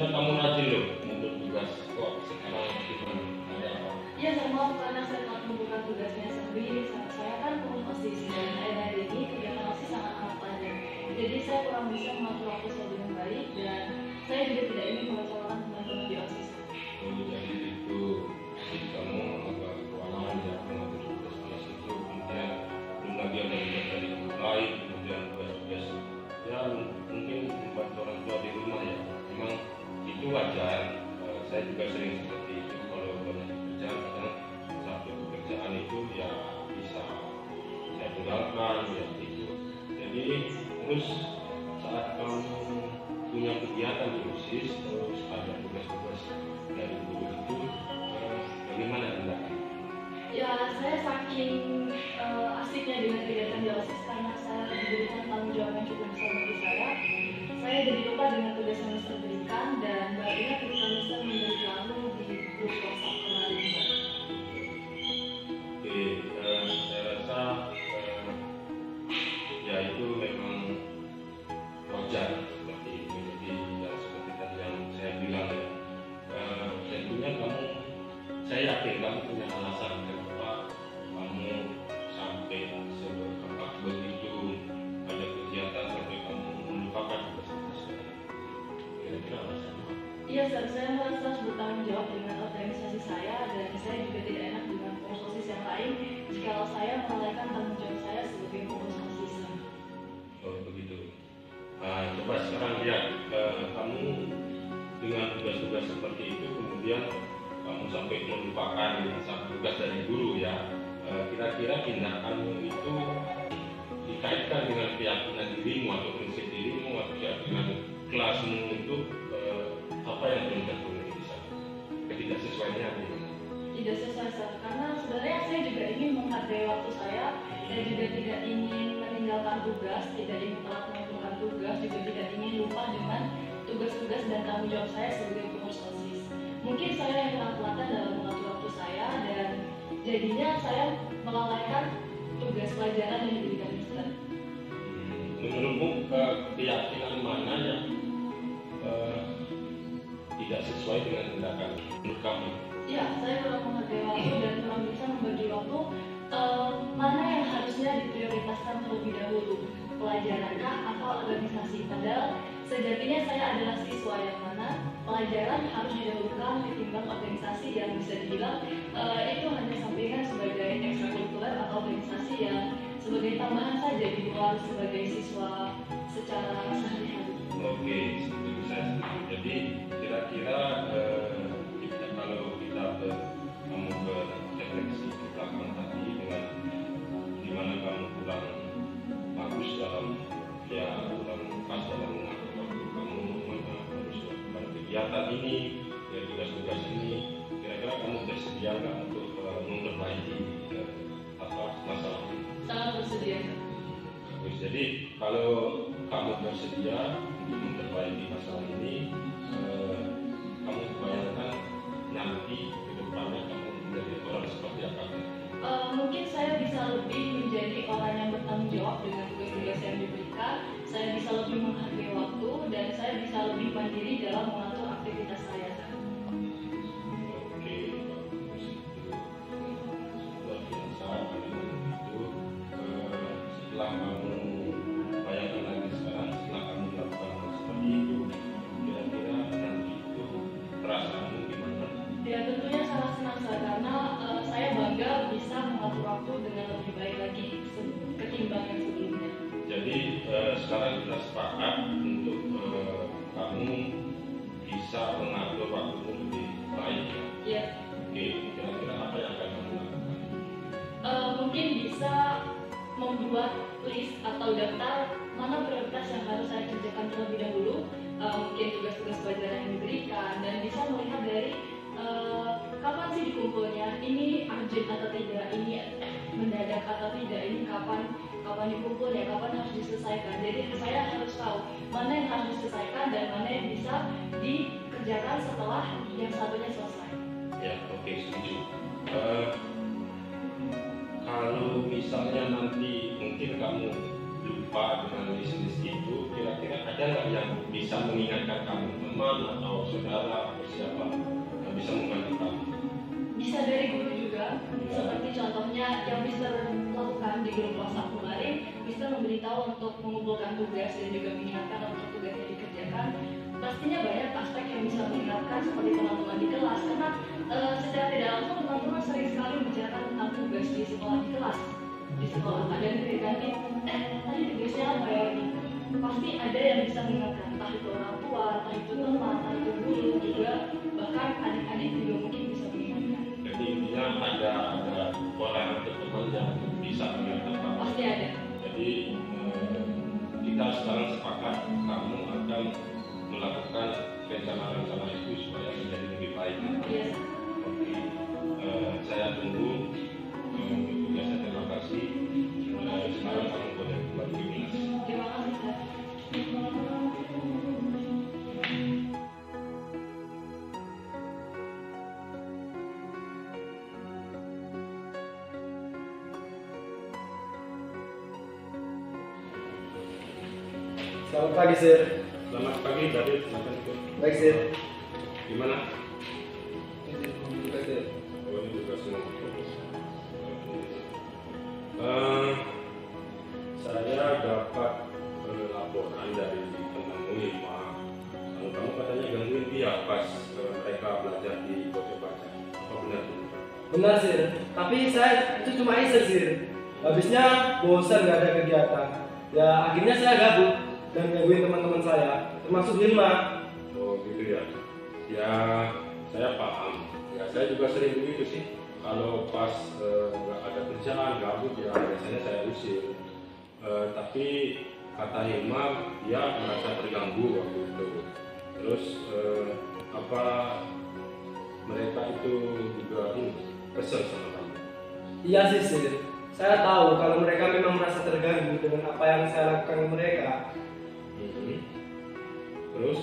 biasanya kamu rajin loh untuk tugas kok sekarang gimana? Ada apa? Iya, saya mau karena saya telah membuka tugasnya sendiri. Saya kan pengurus OSIS dan akhir-akhir ini kegiatan OSIS sangat amat padat. Jadi saya kurang bisa mengatur waktu saya dengan baik dan saya juga tidak ingin mengecewakan teman-teman di OSIS. Oh, jadi itu si kamu agak kewalahan ya mengatur tugas-tugas itu, kemudian belum lagi ada tugas dari guru lain, kemudian tugas-tugas ya mungkin membantu orang tua di rumah ya. Memang itu wajar. Saya juga sering seperti itu kalau banyak pekerjaan, kadang satu pekerjaan itu ya bisa saya tinggalkan ya itu. Jadi terus saat kamu punya kegiatan di OSIS terus ada tugas-tugas dari guru itu, bagaimana tindakan? Ya, saya saking asiknya dengan kegiatan di OSIS karena saya diberikan tanggung jawab yang cukup besar bagi saya. Saya jadi lupa dengan tugas yang Mister berikan dan baru ingat ketika Mister memberitahu di grup WhatsApp kemarin. Oke, saya rasa ya itu memang wajar seperti itu. Jadi ya seperti tadi yang saya bilang ya, tentunya saya yakin kamu punya alasan kenapa kamu sampai begitu ada kegiatan sampai kamu melupakan tugas-tugas. Kira-kira alasannya apa? Iya, saya merasa harus bertanggung jawab dengan organisasi saya dan saya juga tidak enak dengan pengurus OSIS yang lain jika saya melalaikan tanggung jawab saya sebagai pengurus OSIS. Oh begitu. Nah, coba sekarang lihat kamu dengan tugas-tugas seperti itu kemudian kamu sampai melupakan satu tugas dari guru ya. Kira-kira tindakanmu itu dikaitkan dengan keyakinan dirimu atau prinsip dirimu atau keyakinan kelasmu itu apa yang belum terpenuhi di sana? Ketidaksesuaiannya bagaimana? Tidak sesuai Sir. Karena sebenarnya saya juga ingin menghargai waktu saya juga tidak ingin meninggalkan tugas, tidak ingin telat melakukan tugas, juga tidak ingin lupa dengan tugas-tugas dan tanggung jawab saya sebagai pengurus OSIS. Mungkin saya yang kurang telatan dalam mengatur waktu saya dan jadinya saya melalaikan tugas pelajaran yang diberikan Mister. Menurutmu keyakinan mana yang tidak sesuai dengan tindakan menurut kamu? Ya, saya kurang menghargai waktu dan kurang bisa membagi waktu mana yang harusnya diprioritaskan terlebih dahulu, pelajaran atau organisasi. Padahal sejatinya saya adalah siswa yang mana pelajaran harus didahulukan ketimbang organisasi yang bisa dibilang itu hanya sampingan sebagai ekstrakurikuler atau organisasi yang sebagai tambahan saja di luar sebagai siswa secara sehari-hari. Oke, setuju saya setuju. Jadi kira-kira kalau kita kamu refleksi ke belakang tadi dengan dimana kamu kurang bagus dalam ya kurang pas dalam mengatur waktu kamu harus melakukan kegiatan ini ya tugas-tugas ini, kira-kira kamu bersedia nggak untuk memperbaiki masalah ini? Sangat bersedia. Bagus. Jadi kalau kamu bersedia untuk memperbaiki masalah ini, kamu bayangkan nanti ke depannya kamu menjadi orang seperti apa? Mungkin saya bisa lebih menjadi orang yang bertanggung jawab dengan tugas-tugas yang diberikan. Saya bisa lebih menghargai waktu dan saya bisa lebih mandiri dalam mengatur aktivitas saya. Oke, bagus itu luar biasa. Itu setelah kamu bayangkan lagi sekarang, setelah kamu melakukan seperti itu, kira-kira nanti itu perasaanmu gimana? Ya tentunya sangat senang Sir, karena saya bangga bisa mengatur waktu dengan lebih baik lagi ketimbang yang sebelumnya. Jadi sekarang kita sepakat untuk kamu bisa mengatur waktumu lebih baik ya. Ya, Oke, kira-kira apa yang akan kamu lakukan? mungkin bisa membuat list atau daftar mana prioritas yang harus saya kerjakan terlebih dahulu, mungkin tugas-tugas pelajaran yang diberikan dan bisa melihat dari kapan sih dikumpulnya, ini urgent atau tidak, ini mendadak atau tidak, ini kapan dikumpulnya, kapan harus diselesaikan. Jadi saya harus tahu mana yang harus diselesaikan dan mana yang bisa dikerjakan setelah yang satunya selesai. Ya, oke, setuju. Kalau misalnya nanti mungkin kamu lupa dengan list-list itu, kira-kira ada nggak yang bisa mengingatkan kamu, teman atau saudara atau siapa yang bisa membantu kamu? Bisa dari guru juga, seperti contohnya yang Mister lakukan di grup WhatsApp kemarin. Mister memberitahu untuk mengumpulkan tugas dan juga mengingatkan untuk tugasnya dikerjakan. Pastinya banyak aspek yang bisa mengingatkan seperti teman-teman di kelas, karena secara tidak langsung teman-teman sering sekali membicarakan tentang tugas di sekolah, di kelas, di sekolah. Ada yang diganti, tadi tugasnya apa ya? Pasti ada yang bisa mengingatkan, entah itu orang tua, entah itu teman, entah itu guru, juga bahkan adik-adik juga mungkin bisa mengingatkan. Jadi intinya ada orang atau teman yang bisa mengingatkan kamu. Pasti ada. Jadi kita sekarang sepakat kamu akan melakukan rencana-rencana itu supaya menjadi lebih baik. Iya. Oke, saya tunggu tugasnya. Terima kasih. Sekarang kamu boleh kembali ke kelas. Terima kasih, Sir. Selamat pagi, Sir. Selamat pagi, David. Silakan ikut. Baik, Sir. Gimana? Baik, Sir. Oh, ini juga senang. Saya dapat laporan dari temanmu Ilma. Kamu katanya gangguin dia pas mereka belajar di Pojok Baca. Apa benar? Benar, Sir. Tapi saya itu cuma iseng, Sir. Habisnya bosan nggak ada kegiatan. Ya akhirnya saya gabut dan gangguin teman-teman saya, termasuk Hilma. Oh gitu ya. Ya saya paham. Ya saya juga sering begitu sih. Kalau pas nggak ada kerjaan gabut ya biasanya saya usir. Tapi kata Hilma dia merasa terganggu waktu itu. Terus apa mereka itu juga kesel sama kamu? Iya sih, Sir. Saya tahu kalau mereka memang merasa terganggu dengan apa yang saya lakukan ke mereka. Terus?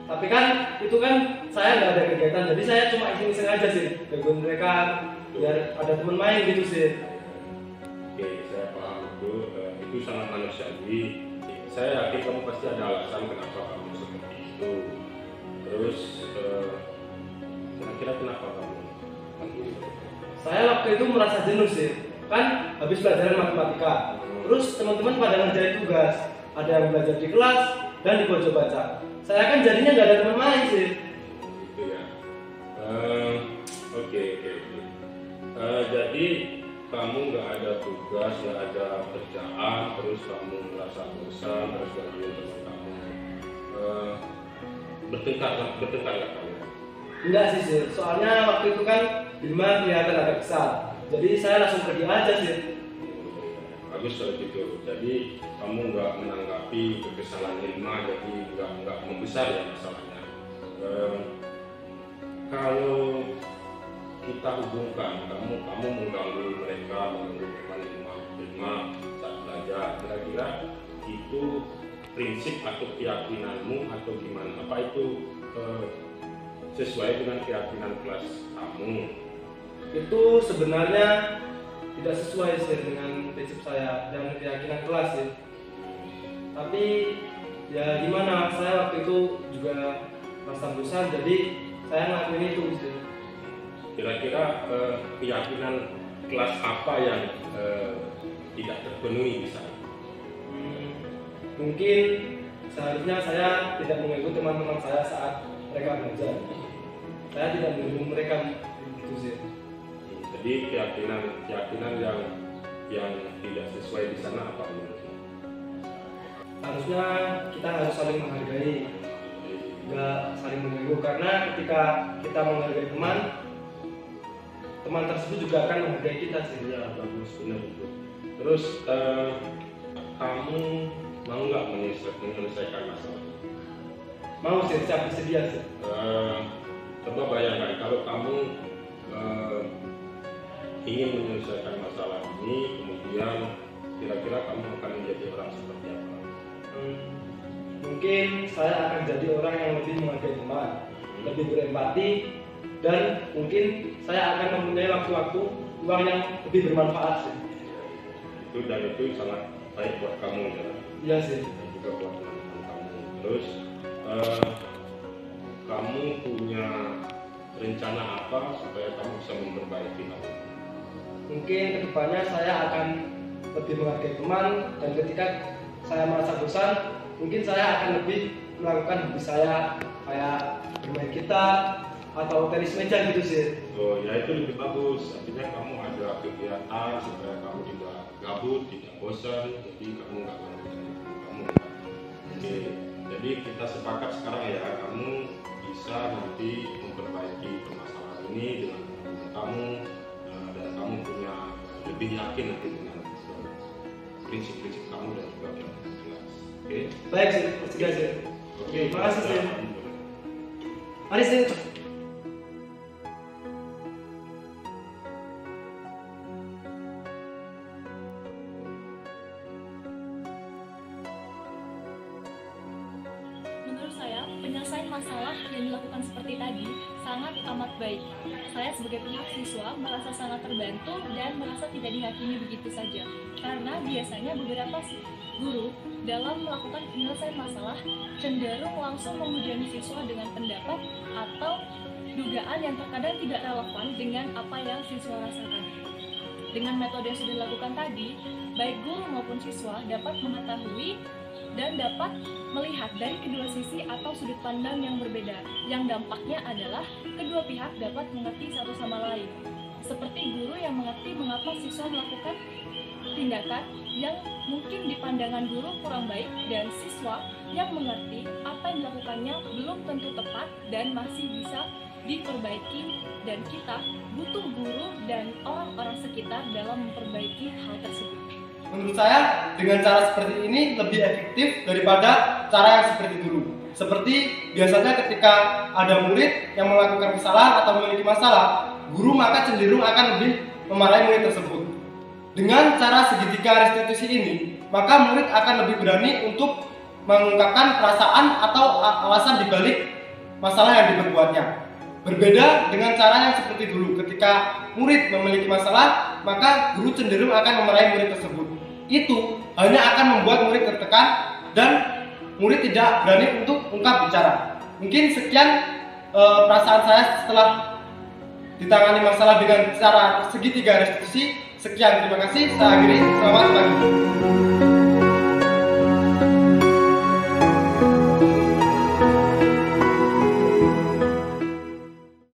Tapi kan itu kan saya nggak ada kegiatan, jadi saya cuma iseng-iseng aja sih gangguin mereka biar ada teman main gitu sih. Oke, saya paham itu sangat manusiawi. Saya yakin kamu pasti ada alasan kenapa kamu seperti itu. Terus kira-kira kenapa kamu? Saya waktu itu merasa jenuh sih, kan habis pelajaran matematika. Terus teman-teman pada ngerjain tugas, ada yang belajar di kelas dan di pojok baca. Saya kan jadinya nggak ada teman main sih. Gitu ya. Oke. Jadi kamu nggak ada tugas, nggak ada kerjaan, terus kamu merasa bosan, terus gangguin teman kamu. Bertengkar nggak kamu? Enggak sih, Sir. Soalnya waktu itu kan Hilma kelihatan agak kesal. Jadi saya langsung pergi aja sih. Bagus kalau gitu. Jadi kamu nggak menanggapi kekesalan Hilma, jadi nggak membesar ya masalahnya. Kalau kita hubungkan, kamu mengganggu mereka, mengganggu teman Hilma saat belajar, kira-kira itu prinsip atau keyakinanmu atau gimana? Apa itu sesuai dengan keyakinan kelas kamu? Itu sebenarnya tidak sesuai sih dengan prinsip saya dan keyakinan kelas sih. Tapi ya gimana, saya waktu itu juga merasa bosan, jadi saya ngelakuin itu sih. Kira-kira keyakinan kelas apa yang tidak terpenuhi misalnya? Mungkin seharusnya saya tidak mengganggu teman-teman saya saat mereka belajar. Saya tidak mengganggu mereka gitu sih. Jadi keyakinan yang tidak sesuai di sana apa menurutmu? Harusnya kita harus saling menghargai, nggak saling mengganggu, karena ketika kita menghargai teman tersebut juga akan menghargai kita sih. Ya bagus, benar itu. Terus kamu mau nggak menyelesaikan masalah? Mau sih, siap bersedia sih. Coba bayangkan kalau kamu ingin menyelesaikan masalah ini, kemudian kira-kira kamu akan menjadi orang seperti apa? Mungkin saya akan jadi orang yang lebih menghargai teman, lebih berempati, dan mungkin saya akan mempunyai waktu-waktu uang yang lebih bermanfaat sih. Itu sangat baik buat kamu ya. Iya sih. Dan juga buat teman-teman kamu. Terus kamu punya rencana apa supaya kamu bisa memperbaiki hal itu? Mungkin kedepannya saya akan lebih menghargai teman, dan ketika saya merasa bosan, mungkin saya akan lebih melakukan hobi saya kayak bermain gitar atau tenis meja gitu sih. Oh ya, itu lebih bagus. Artinya kamu ada kegiatan supaya kamu tidak gabut, tidak bosan, jadi kamu nggak ganggu kamu. Oke, jadi kita sepakat sekarang ya, kamu bisa nanti memperbaiki permasalahan ini dengan teman kamu, dan kamu punya lebih yakin nanti dengan prinsip-prinsip kamu dan juga yang jelas. Oke? Baik sih, sudah sih. Oke, Terima kasih sih. Alhamdulillah. Mari sih. Menurut saya, penyelesaian masalah yang dilakukan seperti tadi sangat amat baik. Saya sebagai pihak siswa merasa sangat terbantu dan merasa tidak dihakimi begitu saja. Karena biasanya beberapa guru dalam melakukan penyelesaian masalah cenderung langsung menghujani siswa dengan pendapat atau dugaan yang terkadang tidak relevan dengan apa yang siswa rasakan. Dengan metode yang sudah dilakukan tadi, baik guru maupun siswa dapat mengetahui dan dapat melihat dari kedua sisi atau sudut pandang yang berbeda, yang dampaknya adalah kedua pihak dapat mengerti satu sama lain. Seperti guru yang mengerti mengapa siswa melakukan tindakan yang mungkin di pandangan guru kurang baik, dan siswa yang mengerti apa yang dilakukannya belum tentu tepat dan masih bisa diperbaiki, dan kita butuh guru dan orang-orang sekitar dalam memperbaiki hal tersebut. Menurut saya, dengan cara seperti ini lebih efektif daripada cara yang seperti dulu. Seperti biasanya ketika ada murid yang melakukan kesalahan atau memiliki masalah, guru maka cenderung akan lebih memarahi murid tersebut. Dengan cara segitiga restitusi ini, maka murid akan lebih berani untuk mengungkapkan perasaan atau alasan dibalik masalah yang diperbuatnya. Berbeda dengan cara yang seperti dulu, ketika murid memiliki masalah, maka guru cenderung akan memarahi murid tersebut. Itu hanya akan membuat murid tertekan dan murid tidak berani untuk ungkap bicara. Mungkin sekian perasaan saya setelah ditangani masalah dengan cara segitiga restitusi. Sekian, terima kasih. Saya akhiri. Selamat pagi.